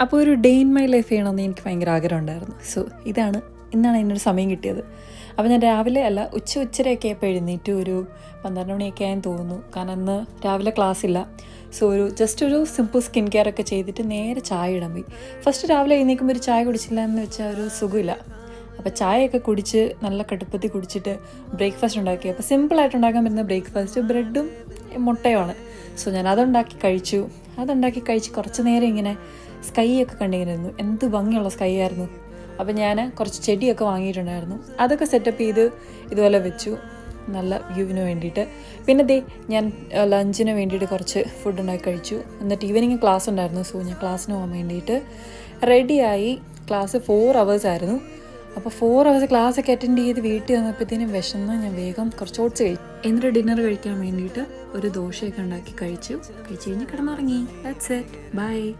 അപ്പോൾ ഒരു day in my life ചെയ്യണമെന്ന് എനിക്ക് ഭയങ്കര ആഗ്രഹം ഉണ്ടായിരുന്നു. സോ ഇന്നാണ് അതിനൊരു സമയം കിട്ടിയത്. അപ്പോൾ ഞാൻ രാവിലെ അല്ല ഉച്ചരയൊക്കെ ആയപ്പോൾ എഴുന്നേറ്റ് ഒരു 12 മണിയൊക്കെ ആയെന്ന് തോന്നുന്നു. കാരണം അന്ന് രാവിലെ ക്ലാസ് ഇല്ല. സോ ജസ്റ്റ് ഒരു സിമ്പിൾ സ്കിൻ കെയർ ഒക്കെ ചെയ്തിട്ട് നേരെ ചായ ഇടാൻ പോയി. ഫസ്റ്റ് രാവിലെ എഴുന്നേൽക്കുമ്പോൾ ഒരു ചായ കുടിച്ചില്ല എന്ന് വെച്ചാൽ ഒരു സുഖമില്ല. അപ്പോൾ ചായയൊക്കെ കുടിച്ച് നല്ല കടുപ്പത്തിൽ കുടിച്ചിട്ട് ബ്രേക്ക്ഫാസ്റ്റ് ഉണ്ടാക്കി. അപ്പോൾ സിമ്പിളായിട്ട് ഉണ്ടാക്കാൻ പറ്റുന്ന ബ്രേക്ക്ഫാസ്റ്റ് ബ്രെഡും മുട്ടയുമാണ്. സോ ഞാൻ അതുണ്ടാക്കി കഴിച്ച് കുറച്ച് നേരം ഇങ്ങനെ സ്കൈ ഒക്കെ കണ്ടിരുന്നു. എന്ത് ഭംഗിയുള്ള സ്കൈ ആയിരുന്നു. അപ്പം ഞാൻ കുറച്ച് ചെടിയൊക്കെ വാങ്ങിയിട്ടുണ്ടായിരുന്നു. അതൊക്കെ സെറ്റപ്പ് ചെയ്ത് ഇതുപോലെ വെച്ചു, നല്ല വ്യൂവിന് വേണ്ടിയിട്ട്. പിന്നെ ഞാൻ ലഞ്ചിന് വേണ്ടിയിട്ട് കുറച്ച് ഫുഡ് ഉണ്ടാക്കി കഴിച്ചു. എന്നിട്ട് ഈവനിങ് ക്ലാസ് ഉണ്ടായിരുന്നു. സോ ഞാൻ ക്ലാസ്സിന് പോകാൻ വേണ്ടിയിട്ട് റെഡിയായി. ക്ലാസ് 4 hours ആയിരുന്നു. അപ്പോൾ 4 hours ക്ലാസ്സൊക്കെ അറ്റൻഡ് ചെയ്ത് വീട്ടിൽ വന്നപ്പോഴത്തേനും വിശന്ന് ഞാൻ വേഗം കുറച്ച് ഓട്സ് കഴിച്ചു. എന്നിട്ട് ഡിന്നർ കഴിക്കാൻ വേണ്ടിയിട്ട് ഒരു ദോശയൊക്കെ ഉണ്ടാക്കി കഴിച്ചു കഴിഞ്ഞ് കിടന്നുറങ്ങി. That's it. ബൈ.